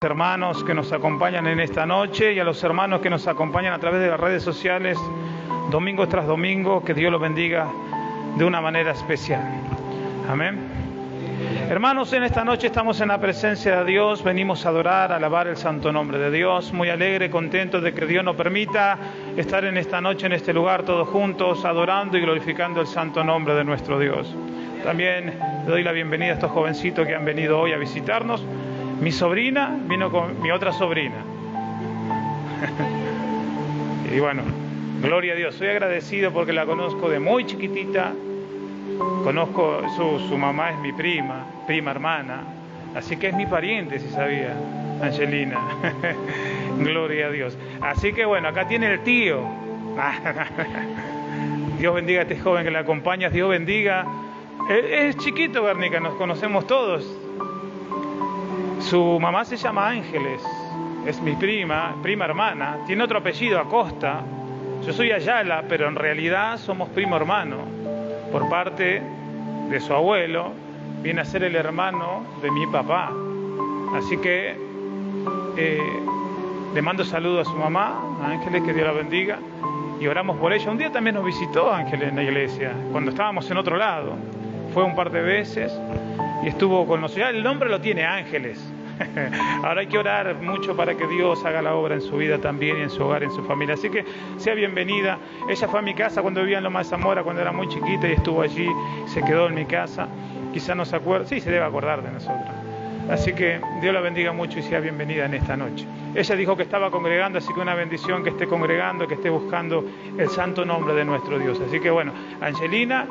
Hermanos que nos acompañan en esta noche y a los hermanos que nos acompañan a través de las redes sociales domingo tras domingo, que Dios los bendiga de una manera especial. Amén. Hermanos, en esta noche estamos en la presencia de Dios, venimos a adorar, a alabar el santo nombre de Dios, muy alegre, contento de que Dios nos permita estar en esta noche, en este lugar, todos juntos, adorando y glorificando el santo nombre de nuestro Dios. También le doy la bienvenida a estos jovencitos que han venido hoy a visitarnos. Mi sobrina vino con mi otra sobrina. Y bueno, gloria a Dios. Soy agradecido porque la conozco de muy chiquitita. Conozco, su mamá es mi prima hermana. Así que es mi pariente, si sabía, Angelina. Gloria a Dios. Así que bueno, acá tiene el tío. Dios bendiga a este joven que la acompaña. Dios bendiga. Es chiquito, Guernica, nos conocemos todos. Su mamá se llama Ángeles, es mi prima hermana, tiene otro apellido, Acosta. Yo soy Ayala, pero en realidad somos primo hermano. Por parte de su abuelo, viene a ser el hermano de mi papá. Así que le mando saludos a su mamá, a Ángeles, que Dios la bendiga, y oramos por ella. Un día también nos visitó Ángeles en la iglesia, cuando estábamos en otro lado. Fue un par de veces y estuvo con nosotros. Ya el nombre lo tiene, Ángeles. Ahora hay que orar mucho para que Dios haga la obra en su vida también, y en su hogar, en su familia. Así que sea bienvenida. Ella fue a mi casa cuando vivía en Loma de Zamora, cuando era muy chiquita, y estuvo allí, se quedó en mi casa. Quizá no se acuerda, sí, se debe acordar de nosotros. Así que Dios la bendiga mucho y sea bienvenida en esta noche. Ella dijo que estaba congregando, así que una bendición que esté congregando, que esté buscando el santo nombre de nuestro Dios. Así que bueno, Angelina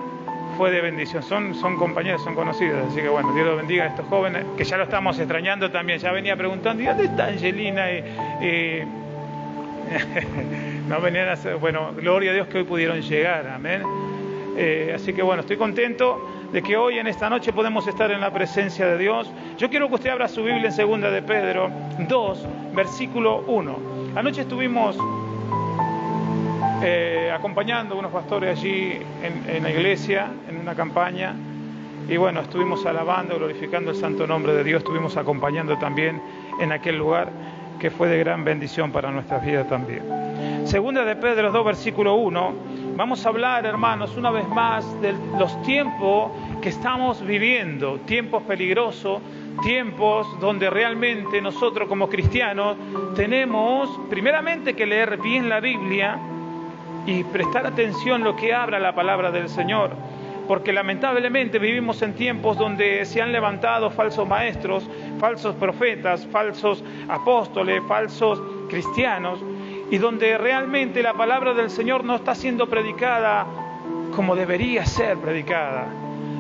fue de bendición, son compañeros, son conocidos, así que bueno, Dios los bendiga a estos jóvenes, que ya lo estamos extrañando también. Ya venía preguntando, ¿y dónde está Angelina? No venían a hacer, bueno, gloria a Dios que hoy pudieron llegar, amén. Así que bueno, estoy contento de que hoy en esta noche podemos estar en la presencia de Dios. Yo quiero que usted abra su Biblia en 2 de Pedro 2, versículo 1. Anoche estuvimos acompañando a unos pastores allí en la iglesia, en una campaña, y bueno, estuvimos alabando, glorificando el santo nombre de Dios, estuvimos acompañando también en aquel lugar que fue de gran bendición para nuestras vidas también. 2 de Pedro 2, versículo 1, vamos a hablar, hermanos, una vez más de los tiempos que estamos viviendo, tiempos peligrosos, tiempos donde realmente nosotros como cristianos tenemos primeramente que leer bien la Biblia y prestar atención a lo que habla la palabra del Señor, porque lamentablemente vivimos en tiempos donde se han levantado falsos maestros, falsos profetas, falsos apóstoles, falsos cristianos, y donde realmente la palabra del Señor no está siendo predicada como debería ser predicada.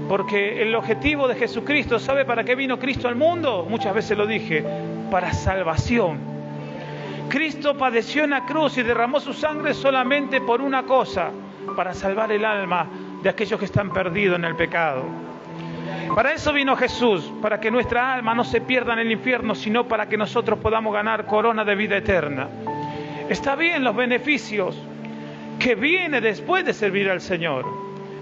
Porque el objetivo de Jesucristo, ¿sabe para qué vino Cristo al mundo? Muchas veces lo dije, para salvación. Cristo padeció en la cruz y derramó su sangre solamente por una cosa, para salvar el alma de aquellos que están perdidos en el pecado. Para eso vino Jesús, para que nuestra alma no se pierda en el infierno, sino para que nosotros podamos ganar corona de vida eterna. Está bien los beneficios que viene después de servir al Señor,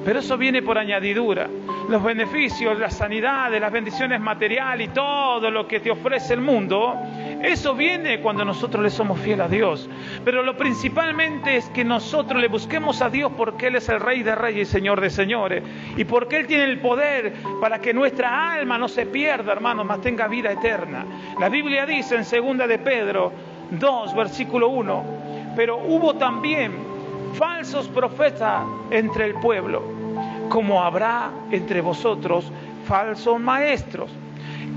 pero eso viene por añadidura. Los beneficios, la sanidad, las bendiciones materiales y todo lo que te ofrece el mundo, eso viene cuando nosotros le somos fieles a Dios. Pero lo principalmente es que nosotros le busquemos a Dios, porque Él es el Rey de Reyes y Señor de Señores, y porque Él tiene el poder para que nuestra alma no se pierda, hermanos, mas tenga vida eterna. La Biblia dice en 2 de Pedro 2, versículo 1, pero hubo también falsos profetas entre el pueblo, como habrá entre vosotros falsos maestros,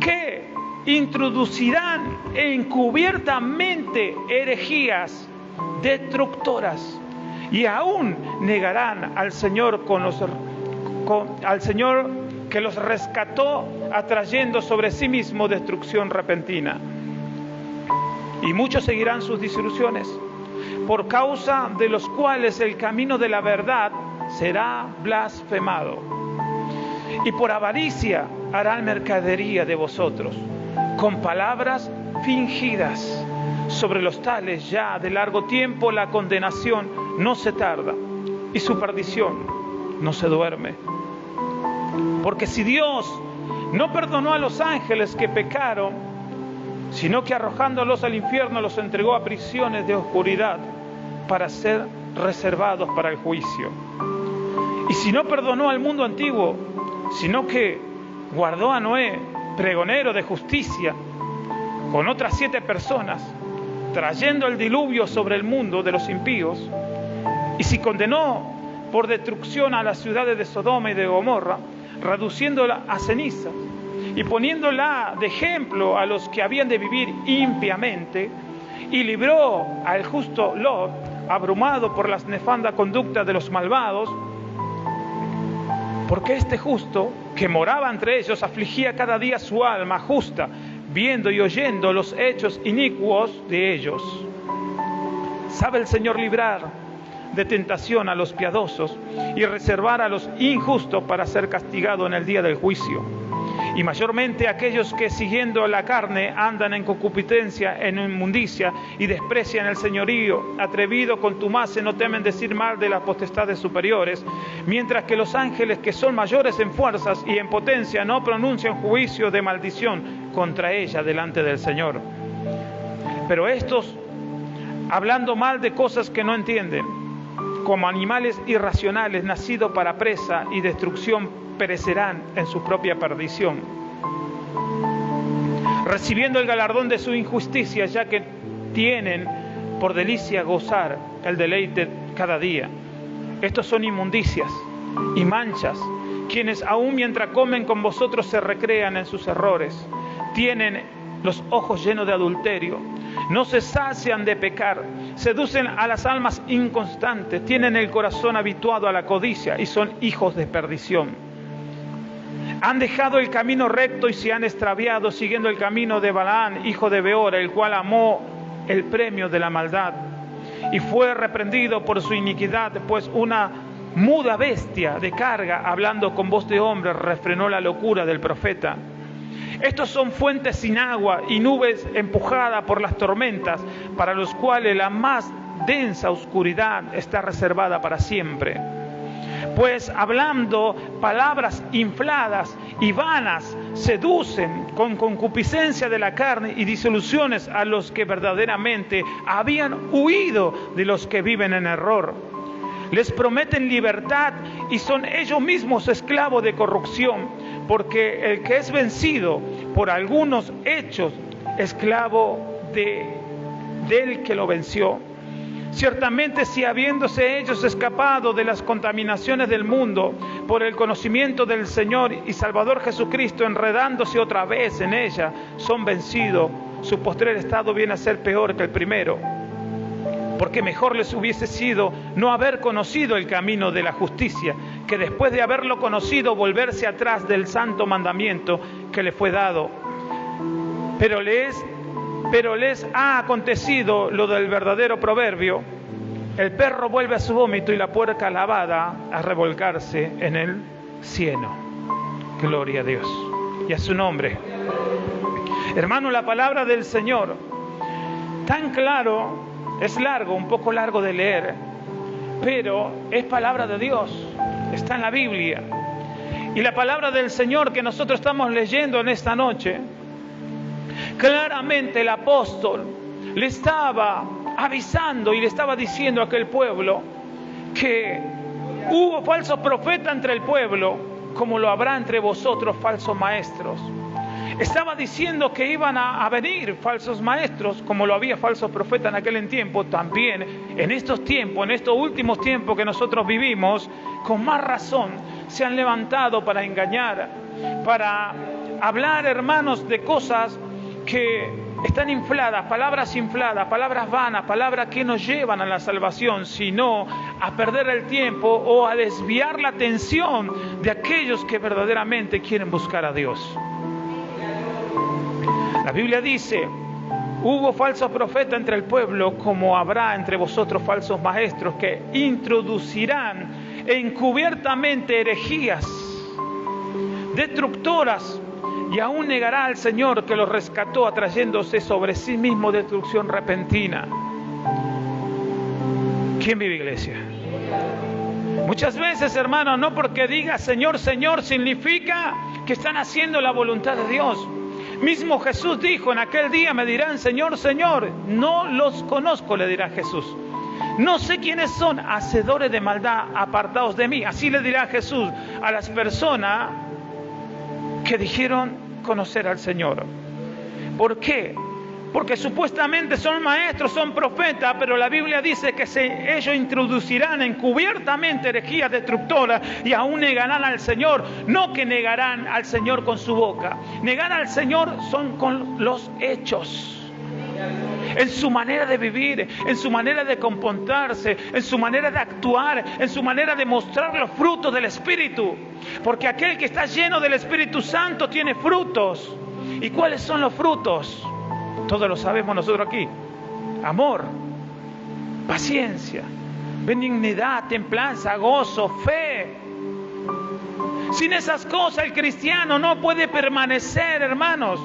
que introducirán encubiertamente herejías destructoras, y aún negarán al Señor al Señor que los rescató, atrayendo sobre sí mismo destrucción repentina. Y muchos seguirán sus disoluciones, por causa de los cuales el camino de la verdad será blasfemado. Y por avaricia harán mercadería de vosotros, con palabras fingidas. Sobre los tales ya de largo tiempo la condenación no se tarda, y su perdición no se duerme. Porque si Dios no perdonó a los ángeles que pecaron, sino que arrojándolos al infierno los entregó a prisiones de oscuridad para ser reservados para el juicio. Y si no perdonó al mundo antiguo, sino que guardó a Noé, pregonero de justicia, con otras 7 personas, trayendo el diluvio sobre el mundo de los impíos, y si condenó por destrucción a las ciudades de Sodoma y de Gomorra, reduciéndola a cenizas, y poniéndola de ejemplo a los que habían de vivir impiamente, y libró al justo Lot, abrumado por las nefandas conductas de los malvados, porque este justo, que moraba entre ellos, afligía cada día su alma justa, viendo y oyendo los hechos inicuos de ellos. Sabe el Señor librar de tentación a los piadosos y reservar a los injustos para ser castigado en el día del juicio. Y mayormente aquellos que siguiendo la carne andan en concupiscencia, en inmundicia y desprecian el señorío, atrevido, contumaces, no temen decir mal de las potestades superiores, mientras que los ángeles que son mayores en fuerzas y en potencia no pronuncian juicio de maldición contra ella delante del Señor. Pero estos, hablando mal de cosas que no entienden, como animales irracionales nacidos para presa y destrucción, perecerán en su propia perdición, recibiendo el galardón de su injusticia, ya que tienen por delicia gozar el deleite cada día. Estos son inmundicias y manchas, quienes aún mientras comen con vosotros se recrean en sus errores, tienen los ojos llenos de adulterio, no se sacian de pecar, seducen a las almas inconstantes, tienen el corazón habituado a la codicia y son hijos de perdición. Han dejado el camino recto y se han extraviado siguiendo el camino de Balaam, hijo de Beor, el cual amó el premio de la maldad y fue reprendido por su iniquidad, pues una muda bestia de carga, hablando con voz de hombre, refrenó la locura del profeta. Estos son fuentes sin agua y nubes empujadas por las tormentas, para los cuales la más densa oscuridad está reservada para siempre. Pues hablando palabras infladas y vanas, seducen con concupiscencia de la carne y disoluciones a los que verdaderamente habían huido de los que viven en error. Les prometen libertad y son ellos mismos esclavos de corrupción, porque el que es vencido por algunos hechos, esclavo del que lo venció. Ciertamente, si habiéndose ellos escapado de las contaminaciones del mundo por el conocimiento del Señor y Salvador Jesucristo, enredándose otra vez en ella, son vencidos, su postrer estado viene a ser peor que el primero. Porque mejor les hubiese sido no haber conocido el camino de la justicia, que después de haberlo conocido volverse atrás del santo mandamiento que le fue dado. Pero les ha acontecido lo del verdadero proverbio: el perro vuelve a su vómito y la puerca lavada a revolcarse en el cieno. Gloria a Dios y a su nombre. Hermano, la palabra del Señor, tan claro, es largo, un poco largo de leer, pero es palabra de Dios, está en la Biblia. Y la palabra del Señor que nosotros estamos leyendo en esta noche, claramente el apóstol le estaba avisando y le estaba diciendo a aquel pueblo que hubo falsos profetas entre el pueblo, como lo habrá entre vosotros falsos maestros. Estaba diciendo que iban a venir falsos maestros, como lo había falsos profetas en aquel tiempo. También en estos tiempos, en estos últimos tiempos que nosotros vivimos, con más razón se han levantado para engañar, para hablar, hermanos, de cosas que están infladas, palabras vanas, palabras que no llevan a la salvación, sino a perder el tiempo o a desviar la atención de aquellos que verdaderamente quieren buscar a Dios. La Biblia dice: hubo falsos profetas entre el pueblo, como habrá entre vosotros falsos maestros, que introducirán encubiertamente herejías destructoras, y aún negará al Señor que los rescató, atrayéndose sobre sí mismo destrucción repentina. ¿Quién vive, iglesia? Muchas veces, hermanos, no porque diga Señor, Señor, significa que están haciendo la voluntad de Dios. Mismo Jesús dijo, en aquel día me dirán, Señor, Señor, no los conozco, le dirá Jesús. No sé quiénes son, hacedores de maldad, apartados de mí. Así le dirá Jesús a las personas que dijeron conocer al Señor. ¿Por qué? Porque supuestamente son maestros, son profetas, pero la Biblia dice que ellos introducirán encubiertamente herejías destructoras y aún negarán al Señor. No que negarán al Señor con su boca. Negar al Señor son con los hechos. En su manera de vivir, en su manera de comportarse, en su manera de actuar, en su manera de mostrar los frutos del Espíritu. Porque aquel que está lleno del Espíritu Santo tiene frutos. ¿Y cuáles son los frutos? Todos lo sabemos nosotros aquí. Amor, paciencia, benignidad, templanza, gozo, fe. Sin esas cosas el cristiano no puede permanecer, hermanos.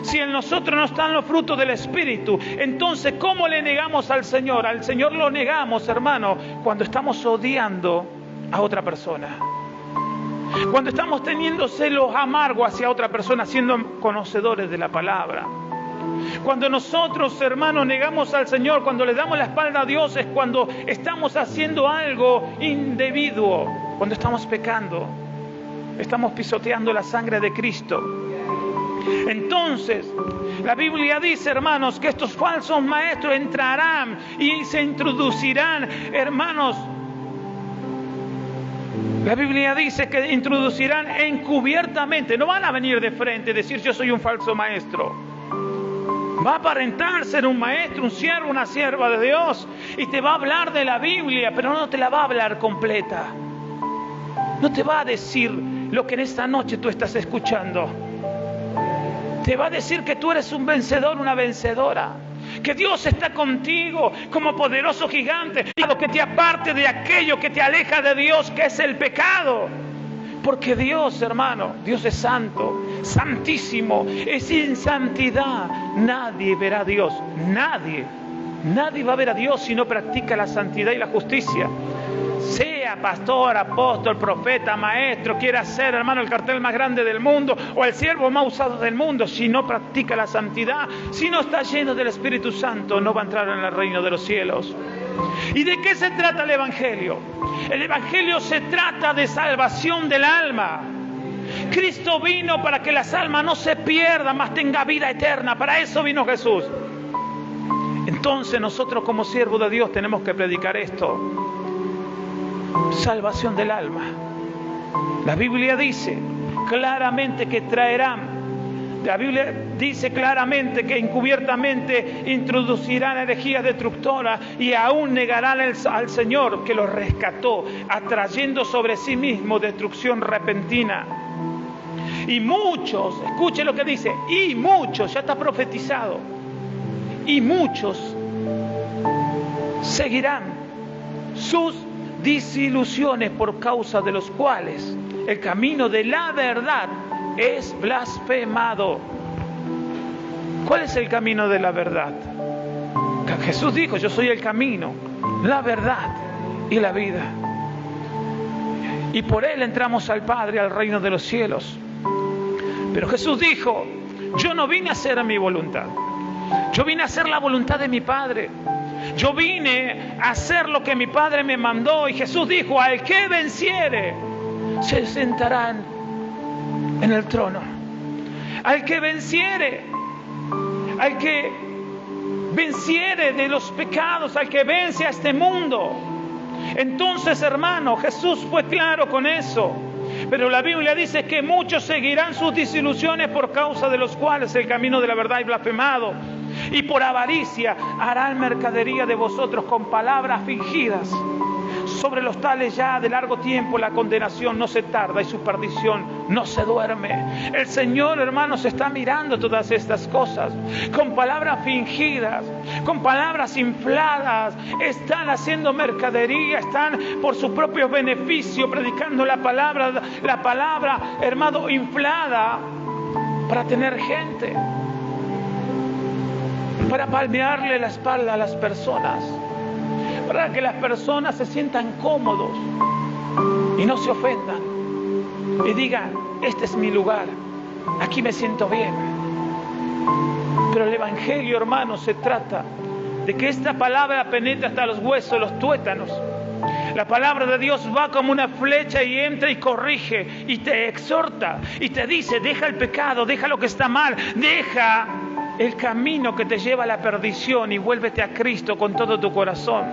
Si en nosotros no están los frutos del Espíritu, entonces ¿cómo le negamos al Señor? Al Señor lo negamos, hermano, cuando estamos odiando a otra persona. Cuando estamos teniendo celos amargos hacia otra persona, siendo conocedores de la palabra. Cuando nosotros, hermanos, negamos al Señor, cuando le damos la espalda a Dios, es cuando estamos haciendo algo indebido, cuando estamos pecando, estamos pisoteando la sangre de Cristo. Entonces, la Biblia dice, hermanos, que estos falsos maestros entrarán y se introducirán, hermanos. La Biblia dice que introducirán encubiertamente, no van a venir de frente y decir yo soy un falso maestro. Va a aparentar ser un maestro, un siervo, una sierva de Dios y te va a hablar de la Biblia, pero no te la va a hablar completa. No te va a decir lo que en esta noche tú estás escuchando. Te va a decir que tú eres un vencedor, una vencedora. Que Dios está contigo como poderoso gigante. Y lo que te aparte de aquello que te aleja de Dios, que es el pecado. Porque Dios, hermano, Dios es santo, santísimo. Y sin santidad nadie verá a Dios. Nadie va a ver a Dios si no practica la santidad y la justicia. Sea pastor, apóstol, profeta, maestro, quiera ser, hermano, el cartel más grande del mundo o el siervo más usado del mundo, si no practica la santidad, si no está lleno del Espíritu Santo, no va a entrar en el reino de los cielos. ¿Y de qué se trata el Evangelio? El Evangelio se trata de salvación del alma. Cristo vino para que las almas no se pierdan, mas tenga vida eterna. Para eso vino Jesús. Entonces nosotros como siervos de Dios tenemos que predicar esto. Salvación del alma. La Biblia dice claramente que traerán. La Biblia dice claramente que encubiertamente introducirán herejías destructoras y aún negarán al Señor que los rescató, atrayendo sobre sí mismo destrucción repentina. Y muchos, escuche lo que dice, y muchos, ya está profetizado, y muchos seguirán sus disilusiones por causa de los cuales el camino de la verdad es blasfemado. ¿Cuál es el camino de la verdad? Jesús dijo, yo soy el camino, la verdad y la vida. Y por Él entramos al Padre, al reino de los cielos. Pero Jesús dijo, yo no vine a hacer mi voluntad. Yo vine a hacer la voluntad de mi Padre. Yo vine a hacer lo que mi Padre me mandó. Y Jesús dijo, al que venciere, se sentarán en el trono. Al que venciere, al que venciere de los pecados, al que vence a este mundo. Entonces, hermano, Jesús fue claro con eso. Pero la Biblia dice que muchos seguirán sus disilusiones por causa de los cuales el camino de la verdad es blasfemado. Y por avaricia harán mercadería de vosotros con palabras fingidas. Sobre los tales ya de largo tiempo la condenación no se tarda y su perdición no se duerme. El Señor, hermanos, está mirando todas estas cosas. Con palabras fingidas, con palabras infladas, están haciendo mercadería, están por su propio beneficio predicando la palabra, hermano, inflada para tener gente. Para palmearle la espalda a las personas, para que las personas se sientan cómodos y no se ofendan y digan, este es mi lugar, aquí me siento bien. Pero el Evangelio, hermanos, se trata de que esta palabra penetra hasta los huesos, los tuétanos. La palabra de Dios va como una flecha y entra y corrige y te exhorta y te dice: deja el pecado, deja lo que está mal, deja el camino que te lleva a la perdición y vuélvete a Cristo con todo tu corazón.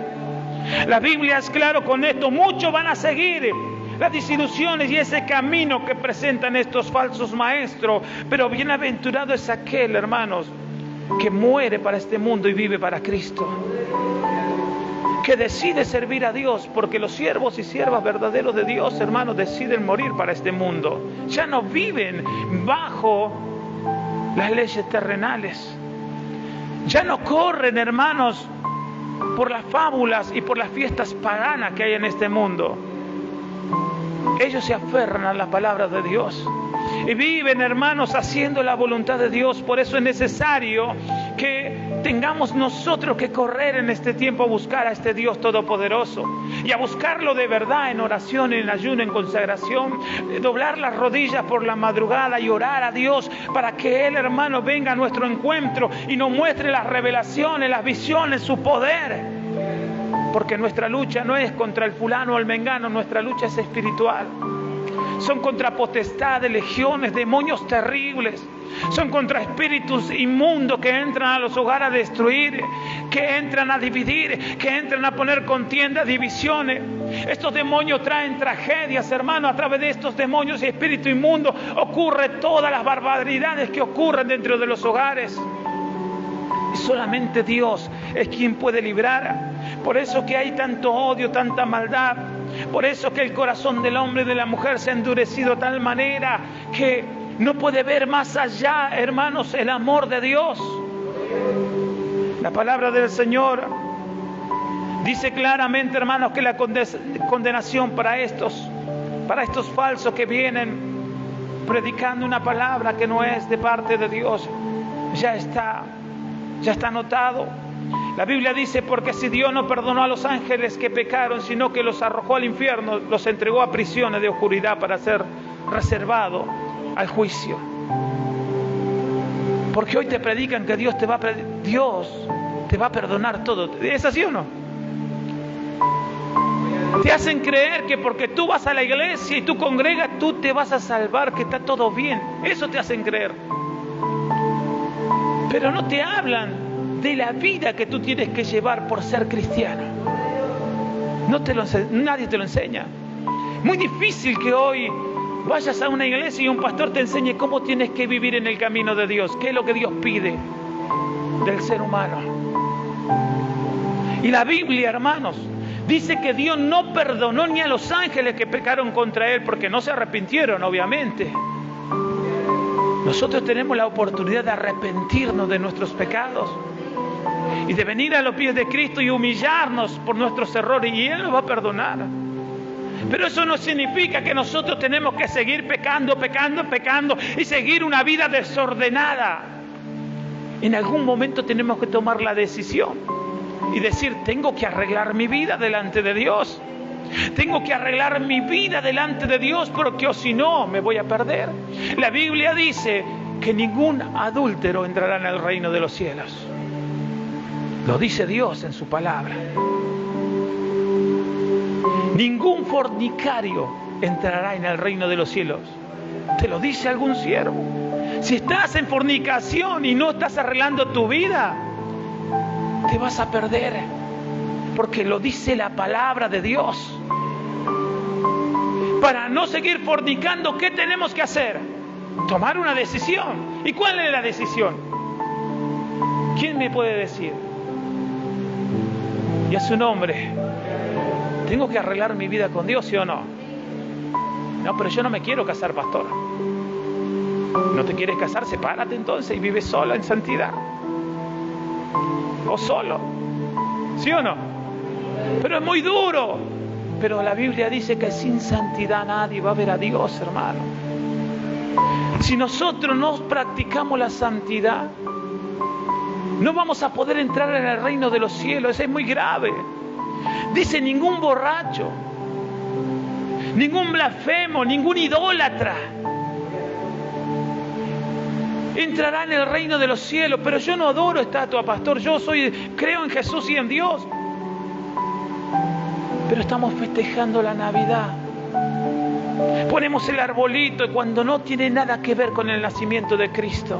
La Biblia es claro con esto. Muchos van a seguir las desilusiones y ese camino que presentan estos falsos maestros, pero bienaventurado es aquel, hermanos, que muere para este mundo y vive para Cristo, que decide servir a Dios, porque los siervos y siervas verdaderos de Dios, hermanos, deciden morir para este mundo. Ya no viven bajo las leyes terrenales. Ya no corren, hermanos, por las fábulas y por las fiestas paganas que hay en este mundo. Ellos se aferran a la palabra de Dios y viven, hermanos, haciendo la voluntad de Dios. Por eso es necesario que tengamos nosotros que correr en este tiempo a buscar a este Dios todopoderoso y a buscarlo de verdad en oración, en ayuno, en consagración, doblar las rodillas por la madrugada y orar a Dios para que Él, hermano, venga a nuestro encuentro y nos muestre las revelaciones, las visiones, su poder. Porque nuestra lucha no es contra el fulano o el mengano, nuestra lucha es espiritual. Son contra potestades, legiones, demonios terribles. Son contra espíritus inmundos que entran a los hogares a destruir, que entran a dividir, que entran a poner contiendas, divisiones. Estos demonios traen tragedias, hermano. A través de estos demonios y espíritu inmundo ocurre todas las barbaridades que ocurren dentro de los hogares. Y solamente Dios es quien puede librar. Por eso que hay tanto odio, tanta maldad. Por eso que el corazón del hombre y de la mujer se ha endurecido de tal manera que no puede ver más allá, hermanos, el amor de Dios. La palabra del Señor dice claramente, hermanos, que la condenación para estos falsos que vienen predicando una palabra que no es de parte de Dios, ya está anotado. La Biblia dice: porque si Dios no perdonó a los ángeles que pecaron, sino que los arrojó al infierno, los entregó a prisiones de oscuridad para ser reservado al juicio. Porque hoy te predican que Dios te va a perdonar todo. ¿Es así o no? Te hacen creer que porque tú vas a la iglesia y tú congregas, tú te vas a salvar, que está todo bien. Eso te hacen creer. Pero no te hablan de la vida que tú tienes que llevar por ser cristiano. Nadie te lo enseña. Muy difícil que hoy vayas a una iglesia y un pastor te enseñe cómo tienes que vivir en el camino de Dios, qué es lo que Dios pide del ser humano. Y la Biblia, hermanos, dice que Dios no perdonó ni a los ángeles que pecaron contra Él, porque no se arrepintieron, obviamente. Nosotros tenemos la oportunidad de arrepentirnos de nuestros pecados y de venir a los pies de Cristo y humillarnos por nuestros errores, y Él nos va a perdonar. Pero eso no significa que nosotros tenemos que seguir pecando y seguir una vida desordenada. En algún momento tenemos que tomar la decisión y decir: tengo que arreglar mi vida delante de Dios. Tengo que arreglar mi vida delante de Dios, porque o si no me voy a perder. La Biblia dice que ningún adúltero entrará en el reino de los cielos. Lo dice Dios en su palabra. Ningún fornicario entrará en el reino de los cielos. ¿Te lo dice algún siervo? Si estás en fornicación y no estás arreglando tu vida, te vas a perder. Porque lo dice la palabra de Dios. Para no seguir fornicando, ¿qué tenemos que hacer? Tomar una decisión. ¿Y cuál es la decisión? ¿Quién me puede decir? Y a su nombre. ¿Tengo que arreglar mi vida con Dios, sí o no? No, pero yo no me quiero casar, pastor. ¿No te quieres casar? Sepárate entonces y vive sola en santidad. O solo. ¿Sí o no? Pero es muy duro. Pero la Biblia dice que sin santidad nadie va a ver a Dios, hermano. Si nosotros no practicamos la santidad, no vamos a poder entrar en el reino de los cielos. Eso es muy grave. Dice: ningún borracho, ningún blasfemo, ningún idólatra. entrará en el reino de los cielos. Pero yo no adoro estatua, pastor, creo en Jesús y en Dios. Pero estamos festejando la Navidad. Ponemos el arbolito cuando no tiene nada que ver con el nacimiento de Cristo.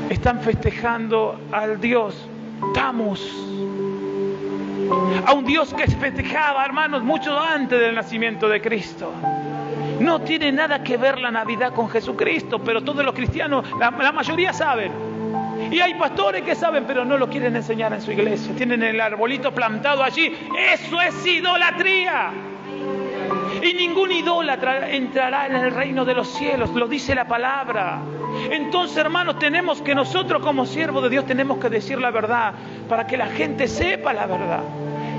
Están festejando al Dios Tammuz, a un Dios que festejaba, hermanos, mucho antes del nacimiento de Cristo. No tiene nada que ver la Navidad con Jesucristo, pero todos los cristianos, la mayoría saben. Y hay pastores que saben, pero no lo quieren enseñar en su iglesia. Tienen el arbolito plantado allí. Eso es idolatría. Y ningún idólatra entrará en el reino de los cielos, lo dice la palabra. Entonces, hermanos, tenemos que nosotros como siervos de Dios tenemos que decir la verdad para que la gente sepa la verdad.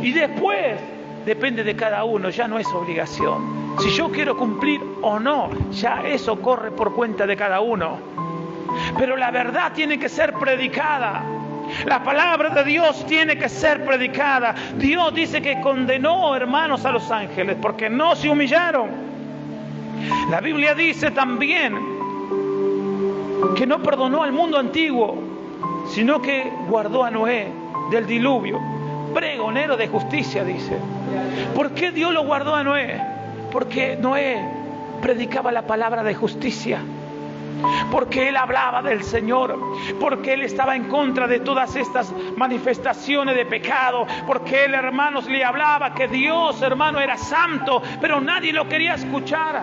Y después depende de cada uno, ya no es obligación. Si yo quiero cumplir o no, ya eso corre por cuenta de cada uno. Pero la verdad tiene que ser predicada. La palabra de Dios tiene que ser predicada. Dios dice que condenó, hermanos, a los ángeles porque no se humillaron. La Biblia dice también que no perdonó al mundo antiguo, sino que guardó a Noé del diluvio. Pregonero de justicia, dice. ¿Por qué Dios lo guardó a Noé? Porque Noé predicaba la palabra de justicia. Porque él hablaba del Señor, porque él estaba en contra de todas estas manifestaciones de pecado, porque él, hermanos, le hablaba que Dios, hermano, era santo, pero nadie lo quería escuchar.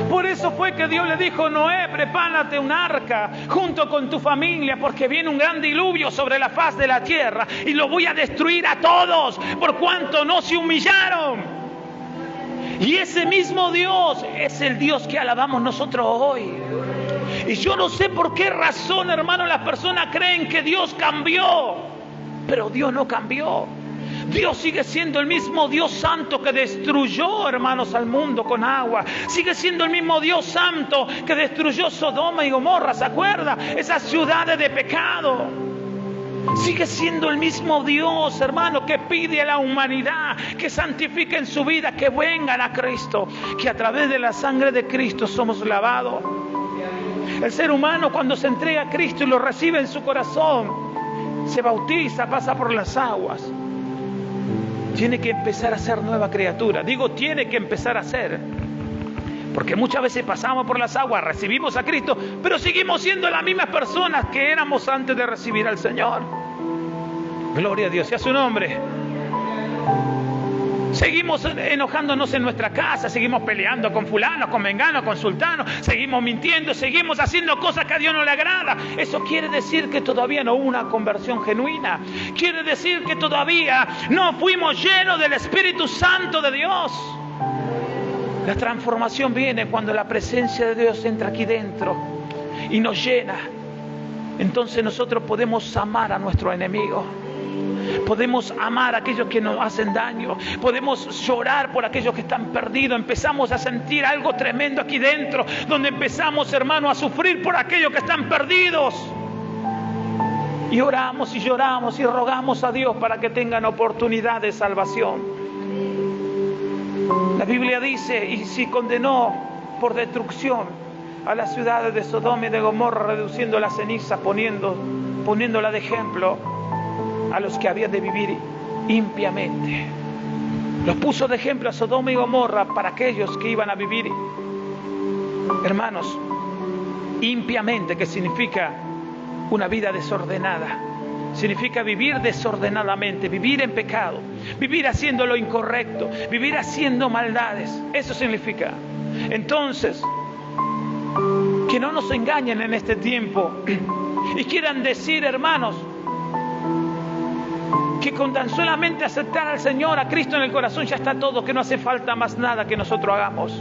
Por eso fue que Dios le dijo: Noé, prepárate un arca junto con tu familia, porque viene un gran diluvio sobre la faz de la tierra y lo voy a destruir a todos por cuanto no se humillaron. Y ese mismo Dios es el Dios que alabamos nosotros hoy. Y yo no sé por qué razón, hermano, las personas creen que Dios cambió. Pero Dios no cambió. Dios sigue siendo el mismo Dios santo que destruyó, hermanos, al mundo con agua. Sigue siendo el mismo Dios santo que destruyó Sodoma y Gomorra. ¿Se acuerda? Esas ciudades de pecado. Sigue siendo el mismo Dios, hermano, que pide a la humanidad que santifiquen su vida, que vengan a Cristo, que a través de la sangre de Cristo somos lavados. El ser humano, cuando se entrega a Cristo y lo recibe en su corazón, se bautiza, pasa por las aguas, tiene que empezar a ser nueva criatura. Digo, tiene que empezar a ser, porque muchas veces pasamos por las aguas, recibimos a Cristo, pero seguimos siendo las mismas personas que éramos antes de recibir al Señor. Gloria a Dios, sea su nombre. Seguimos enojándonos en nuestra casa, seguimos peleando con fulano, con mengano, con sultano, seguimos mintiendo, seguimos haciendo cosas que a Dios no le agrada. Eso quiere decir que todavía no hubo una conversión genuina. Quiere decir que todavía no fuimos llenos del Espíritu Santo de Dios. La transformación viene cuando la presencia de Dios entra aquí dentro y nos llena. Entonces nosotros podemos amar a nuestro enemigo. Podemos amar a aquellos que nos hacen daño. Podemos llorar por aquellos que están perdidos. Empezamos a sentir algo tremendo aquí dentro, donde empezamos, hermano, a sufrir por aquellos que están perdidos. Y oramos y lloramos y rogamos a Dios para que tengan oportunidad de salvación. La Biblia dice: y si condenó por destrucción a las ciudades de Sodoma y de Gomorra, reduciendo la ceniza, poniéndola de ejemplo a los que habían de vivir impiamente. Los puso de ejemplo a Sodoma y Gomorra para aquellos que iban a vivir, hermanos, impiamente, que significa una vida desordenada. Significa vivir desordenadamente, vivir en pecado, vivir haciendo lo incorrecto, vivir haciendo maldades. Eso significa. Entonces, que no nos engañen en este tiempo y quieran decir, hermanos, que con tan solamente aceptar al Señor, a Cristo en el corazón, ya está todo, que no hace falta más nada que nosotros hagamos.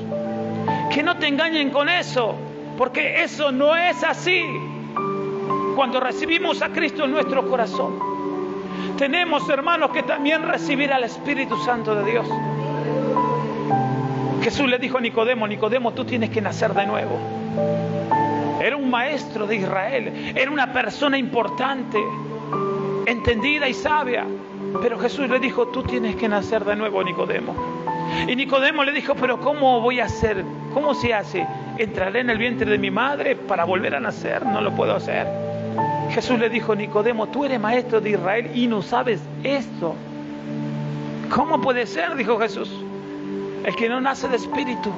Que no te engañen con eso, porque eso no es así. Cuando recibimos a Cristo en nuestro corazón, tenemos, hermanos, que también recibir al Espíritu Santo de Dios. Jesús le dijo a Nicodemo: Nicodemo, tú tienes que nacer de nuevo. Era un maestro de Israel, era una persona importante, entendida y sabia. Pero Jesús le dijo: tú tienes que nacer de nuevo, Nicodemo. Y Nicodemo le dijo: pero ¿cómo voy a hacer? ¿Cómo se hace ¿Entraré en el vientre de mi madre para volver a nacer? No lo puedo hacer. Jesús le dijo: Nicodemo, tú eres maestro de Israel y no sabes esto. ¿Cómo puede ser? Dijo Jesús. El que no nace de espíritu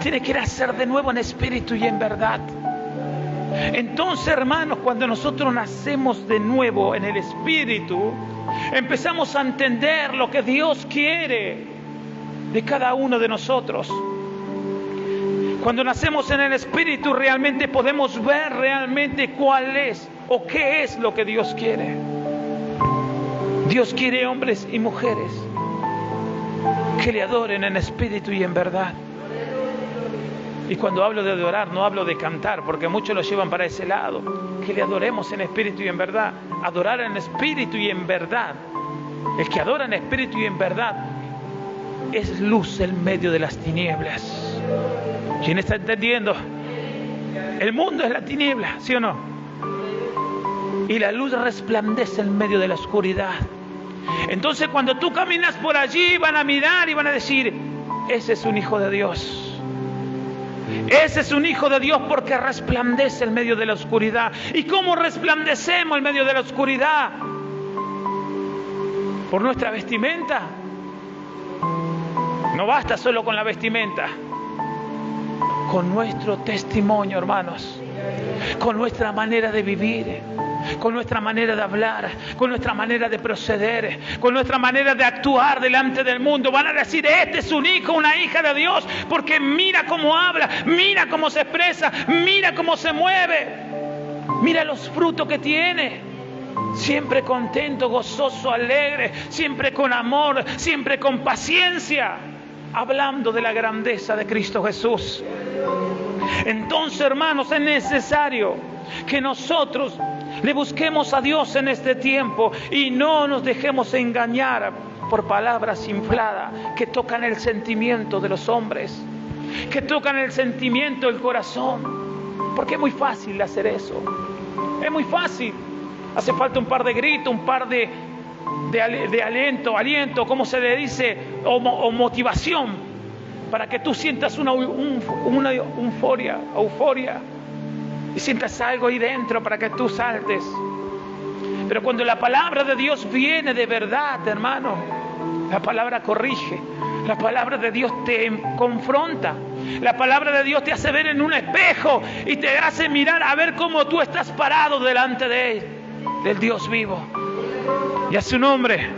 tiene que nacer de nuevo en espíritu y en verdad. Entonces, hermanos, cuando nosotros nacemos de nuevo en el espíritu, empezamos a entender lo que Dios quiere de cada uno de nosotros. Cuando nacemos en el espíritu, realmente podemos ver realmente cuál es o qué es lo que Dios quiere. Dios quiere hombres y mujeres que le adoren en espíritu y en verdad. Y cuando hablo de adorar, no hablo de cantar, porque muchos lo llevan para ese lado. Que le adoremos en espíritu y en verdad. Adorar en espíritu y en verdad. El que adora en espíritu y en verdad es luz en medio de las tinieblas. ¿Quién está entendiendo? El mundo es la tiniebla, ¿sí o no? Y la luz resplandece en medio de la oscuridad. Entonces, cuando tú caminas por allí, van a mirar y van a decir: ese es un hijo de Dios. Ese es un hijo de Dios porque resplandece en medio de la oscuridad. ¿Y cómo resplandecemos en medio de la oscuridad? ¿Por nuestra vestimenta? No basta solo con la vestimenta. Con nuestro testimonio, hermanos. Con nuestra manera de vivir. Con nuestra manera de hablar, con nuestra manera de proceder, con nuestra manera de actuar delante del mundo. Van a decir: este es un hijo, una hija de Dios, porque mira cómo habla, mira cómo se expresa, mira cómo se mueve, mira los frutos que tiene. Siempre contento, gozoso, alegre, siempre con amor, siempre con paciencia, hablando de la grandeza de Cristo Jesús. Entonces, hermanos, es necesario que nosotros le busquemos a Dios en este tiempo y no nos dejemos engañar por palabras infladas que tocan el sentimiento de los hombres, que tocan el sentimiento del corazón, porque es muy fácil hacer eso. Es muy fácil. Hace falta un par de gritos, un par de aliento, ¿cómo se le dice? O motivación, para que tú sientas una euforia, y sientas algo ahí dentro para que tú saltes. Pero cuando la palabra de Dios viene de verdad, hermano, la palabra corrige, la palabra de Dios te confronta, la palabra de Dios te hace ver en un espejo y te hace mirar a ver cómo tú estás parado delante de Él, del Dios vivo. Y a su nombre.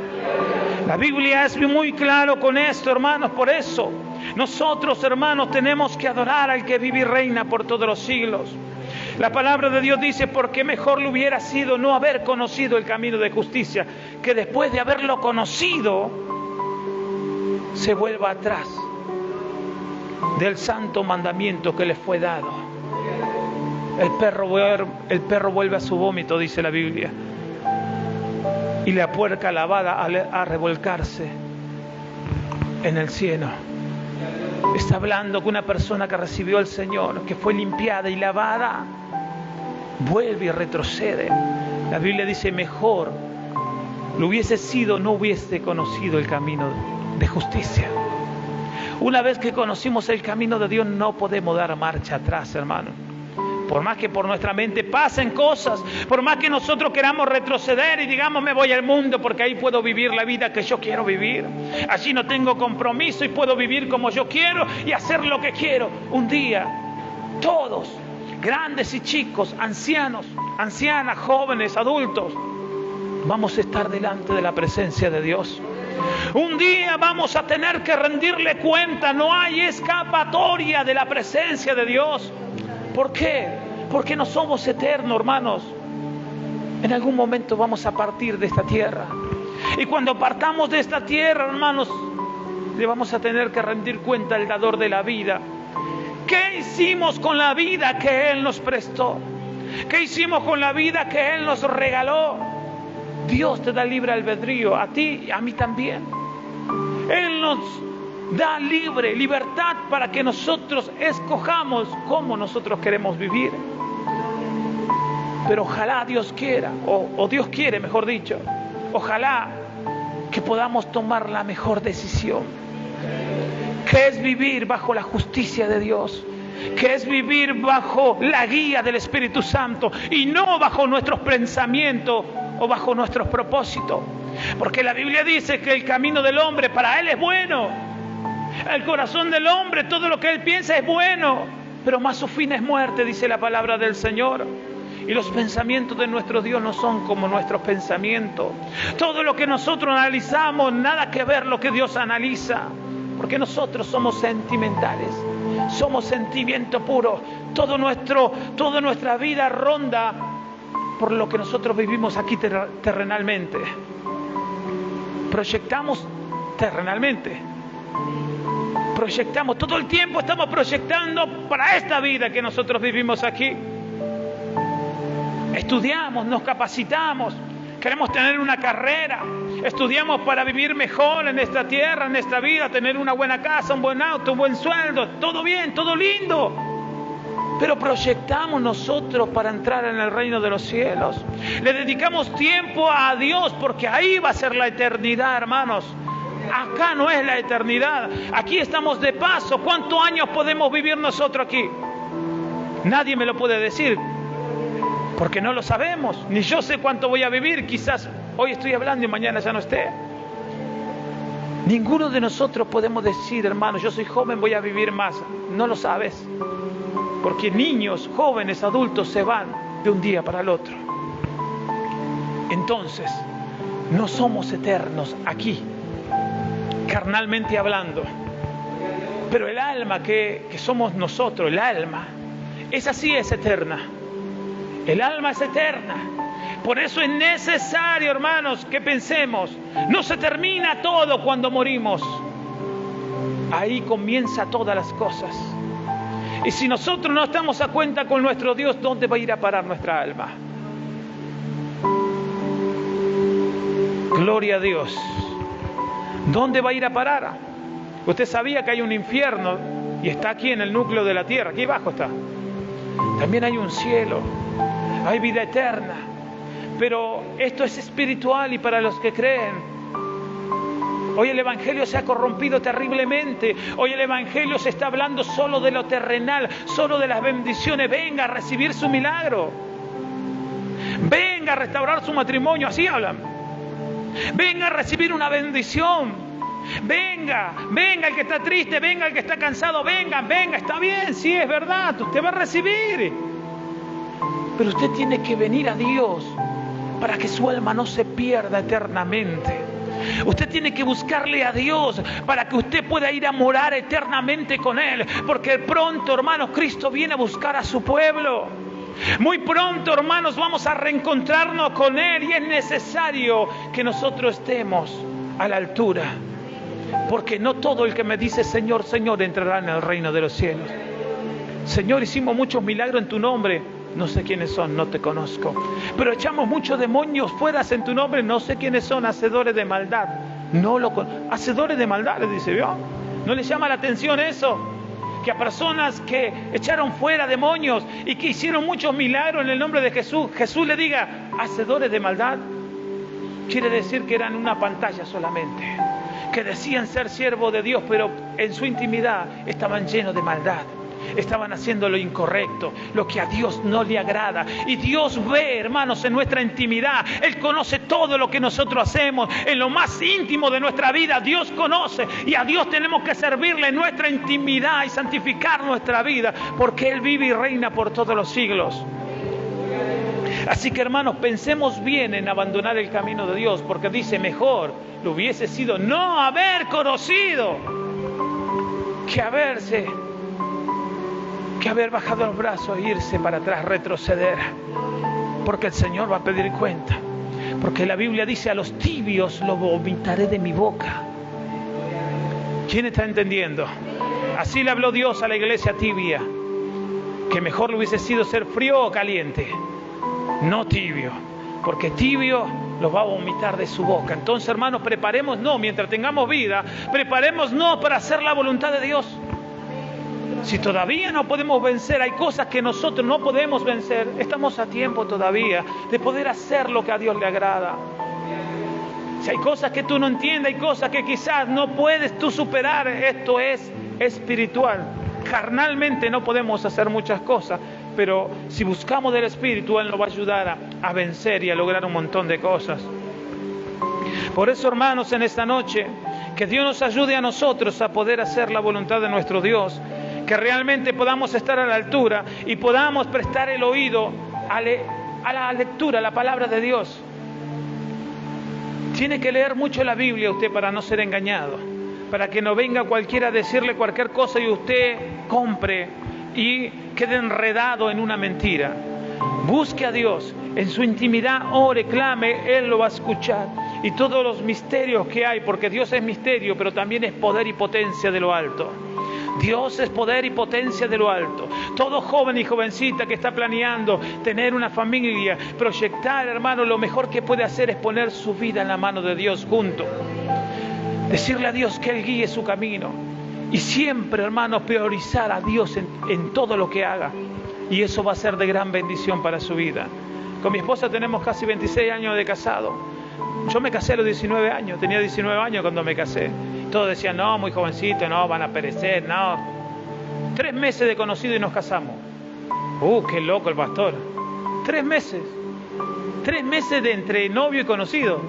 La Biblia es muy claro con esto, hermanos. Por eso nosotros, hermanos, tenemos que adorar al que vive y reina por todos los siglos. La palabra de Dios dice: porque mejor le hubiera sido no haber conocido el camino de justicia, que después de haberlo conocido se vuelva atrás del santo mandamiento que le fue dado. El perro vuelve a su vómito, dice la Biblia, y la puerca lavada a revolcarse en el cielo. Está hablando que una persona que recibió al Señor, que fue limpiada y lavada, vuelve y retrocede. La Biblia dice: mejor lo hubiese sido no hubiese conocido el camino de justicia. Una vez que conocimos el camino de Dios, no podemos dar marcha atrás, hermano. Por más que por nuestra mente pasen cosas, por más que nosotros queramos retroceder y digamos: me voy al mundo porque ahí puedo vivir la vida que yo quiero vivir, allí no tengo compromiso y puedo vivir como yo quiero y hacer lo que quiero. Un día todos, grandes y chicos, ancianos, ancianas, jóvenes, adultos, vamos a estar delante de la presencia de Dios. Un día vamos a tener que rendirle cuenta. No hay escapatoria de la presencia de Dios. ¿Por qué? Porque no somos eternos, hermanos. En algún momento vamos a partir de esta tierra. Y cuando partamos de esta tierra, hermanos, le vamos a tener que rendir cuenta al dador de la vida. ¿Qué hicimos con la vida que Él nos prestó? ¿Qué hicimos con la vida que Él nos regaló? Dios te da libre albedrío, a ti y a mí también. Él nos da libertad para que nosotros escojamos cómo nosotros queremos vivir. Pero ojalá Dios quiera, o Dios quiere, mejor dicho, ojalá que podamos tomar la mejor decisión, que es vivir bajo la justicia de Dios, que es vivir bajo la guía del Espíritu Santo y no bajo nuestros pensamientos o bajo nuestros propósitos. Porque la Biblia dice que el camino del hombre para él es bueno. El corazón del hombre, todo lo que él piensa es bueno, pero más su fin es muerte, dice la palabra del Señor. Y los pensamientos de nuestro Dios no son como nuestros pensamientos. Todo lo que nosotros analizamos, nada que ver lo que Dios analiza. Porque nosotros somos sentimentales, somos sentimiento puro. Toda nuestra vida ronda por lo que nosotros vivimos aquí terrenalmente. Proyectamos terrenalmente. Proyectamos, todo el tiempo estamos proyectando para esta vida que nosotros vivimos aquí. Estudiamos, nos capacitamos, queremos tener una carrera, estudiamos para vivir mejor en esta tierra, en esta vida, tener una buena casa, un buen auto, un buen sueldo, todo bien, todo lindo. Pero proyectamos nosotros para entrar en el reino de los cielos. Le dedicamos tiempo a Dios porque ahí va a ser la eternidad, hermanos. Acá no es la eternidad, aquí estamos de paso. ¿Cuántos años podemos vivir nosotros aquí? Nadie me lo puede decir, porque no lo sabemos. Ni yo sé cuánto voy a vivir. Quizás hoy estoy hablando y mañana ya no esté. Ninguno de nosotros podemos decir, hermano, yo soy joven, voy a vivir más. No lo sabes. Porque niños, jóvenes, adultos se van de un día para el otro. Entonces, no somos eternos aquí, carnalmente hablando. Pero el alma que somos nosotros, el alma, esa sí es eterna. El alma es eterna. Por eso es necesario, hermanos, que pensemos. No se termina todo cuando morimos. Ahí comienza todas las cosas. Y si nosotros no estamos a cuenta con nuestro Dios, ¿dónde va a ir a parar nuestra alma? Gloria a Dios. ¿Dónde va a ir a parar? Usted sabía que hay un infierno y está aquí en el núcleo de la tierra. Aquí abajo está. También hay un cielo. Hay vida eterna. Pero esto es espiritual y para los que creen. Hoy el Evangelio se ha corrompido terriblemente. Hoy el Evangelio se está hablando solo de lo terrenal, solo de las bendiciones. Venga a recibir su milagro. Venga a restaurar su matrimonio. Así hablan. Venga a recibir una bendición. Venga el que está triste, venga el que está cansado, venga, está bien, sí, es verdad, usted va a recibir. Pero usted tiene que venir a Dios para que su alma no se pierda eternamente. Usted tiene que buscarle a Dios para que usted pueda ir a morar eternamente con Él. Porque pronto, hermanos, Cristo viene a buscar a su pueblo. Muy pronto, hermanos, vamos a reencontrarnos con Él y es necesario que nosotros estemos a la altura. Porque no todo el que me dice Señor, Señor entrará en el reino de los cielos. Señor, hicimos muchos milagros en tu nombre. No sé quiénes son, no te conozco. Pero echamos muchos demonios fuera en tu nombre. No sé quiénes son, hacedores de maldad. Hacedores de maldad, les dice, ¿vio? ¿No les llama la atención eso? Que a personas que echaron fuera demonios y que hicieron muchos milagros en el nombre de Jesús, Jesús le diga, hacedores de maldad. Quiere decir que eran una pantalla solamente. Que decían ser siervos de Dios, pero en su intimidad estaban llenos de maldad. Estaban haciendo lo incorrecto, lo que a Dios no le agrada. Y Dios ve, hermanos, en nuestra intimidad. Él conoce todo lo que nosotros hacemos. En lo más íntimo de nuestra vida, Dios conoce. Y a Dios tenemos que servirle en nuestra intimidad y santificar nuestra vida. Porque Él vive y reina por todos los siglos. Así que, hermanos, pensemos bien en abandonar el camino de Dios. Porque dice, mejor lo hubiese sido no haber conocido que haber bajado los brazos e irse para atrás, retroceder. Porque el Señor va a pedir cuenta. Porque la Biblia dice, a los tibios los vomitaré de mi boca. ¿Quién está entendiendo? Así le habló Dios a la iglesia tibia. Que mejor le hubiese sido ser frío o caliente. No tibio. Porque tibio los va a vomitar de su boca. Entonces, hermanos, preparémonos, mientras tengamos vida, preparémonos para hacer la voluntad de Dios. Si todavía no podemos vencer, hay cosas que nosotros no podemos vencer, estamos a tiempo todavía de poder hacer lo que a Dios le agrada. Si hay cosas que tú no entiendes, hay cosas que quizás no puedes tú superar, esto es espiritual. Carnalmente no podemos hacer muchas cosas, pero si buscamos del Espíritu, Él nos va a ayudar a vencer y a lograr un montón de cosas. Por eso, hermanos, en esta noche, que Dios nos ayude a nosotros a poder hacer la voluntad de nuestro Dios, que realmente podamos estar a la altura y podamos prestar el oído a la lectura, a la palabra de Dios. Tiene que leer mucho la Biblia usted para no ser engañado, para que no venga cualquiera a decirle cualquier cosa y usted compre y quede enredado en una mentira. Busque a Dios, en su intimidad ore, clame, Él lo va a escuchar. Y todos los misterios que hay, porque Dios es misterio, pero también es poder y potencia de lo alto. Dios es poder y potencia de lo alto. Todo joven y jovencita que está planeando tener una familia, proyectar, hermano, lo mejor que puede hacer es poner su vida en la mano de Dios junto. Decirle a Dios que Él guíe su camino. Y siempre, hermano, priorizar a Dios en todo lo que haga. Y eso va a ser de gran bendición para su vida. Con mi esposa tenemos casi 26 años de casado. Yo me casé a los 19 años, tenía 19 años cuando me casé. Todos decían, no, muy jovencito, no, van a perecer, no. 3 meses de conocido y nos casamos. Qué loco el pastor. 3 meses. 3 meses de entre novio y conocido.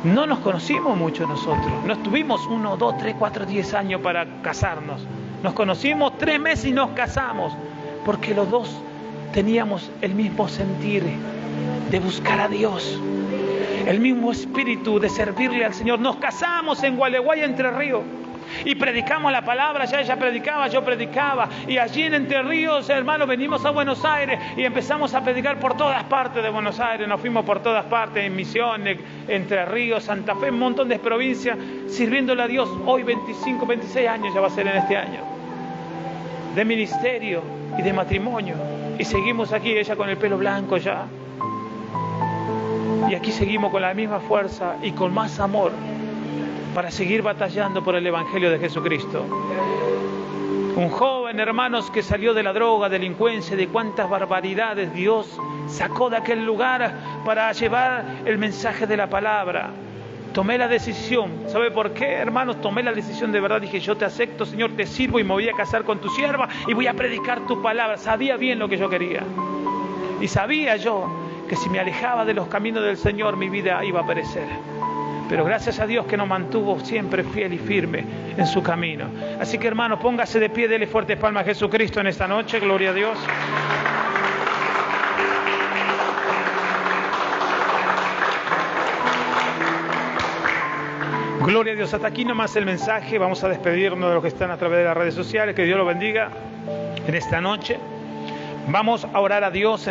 No nos conocimos mucho nosotros. No estuvimos 1, 2, 3, 4, 10 años para casarnos. Nos conocimos 3 meses y nos casamos. Porque los dos teníamos el mismo sentir de buscar a Dios. El mismo espíritu de servirle al Señor. Nos casamos en Gualeguay, Entre Ríos. Y predicamos la palabra, ya ella predicaba, yo predicaba. Y allí en Entre Ríos, hermano, venimos a Buenos Aires y empezamos a predicar por todas partes de Buenos Aires. Nos fuimos por todas partes, en Misiones, Entre Ríos, Santa Fe, un montón de provincias, sirviéndole a Dios. Hoy 25, 26 años ya va a ser en este año. De ministerio y de matrimonio. Y seguimos aquí, ella con el pelo blanco ya. Y aquí seguimos con la misma fuerza y con más amor para seguir batallando por el Evangelio de Jesucristo. Un joven, hermanos, que salió de la droga, delincuencia, de cuántas barbaridades Dios sacó de aquel lugar para llevar el mensaje de la palabra. Tomé la decisión. ¿Sabe por qué, hermanos? Tomé la decisión de verdad. Dije, yo te acepto, Señor, te sirvo y me voy a casar con tu sierva y voy a predicar tu palabra. Sabía bien lo que yo quería. Y sabía yo que si me alejaba de los caminos del Señor, mi vida iba a perecer. Pero gracias a Dios que nos mantuvo siempre fiel y firme en su camino. Así que, hermano, póngase de pie, dele fuertes palmas a Jesucristo en esta noche. Gloria a Dios. Gloria a Dios. Hasta aquí nomás el mensaje. Vamos a despedirnos de los que están a través de las redes sociales. Que Dios los bendiga en esta noche. Vamos a orar a Dios en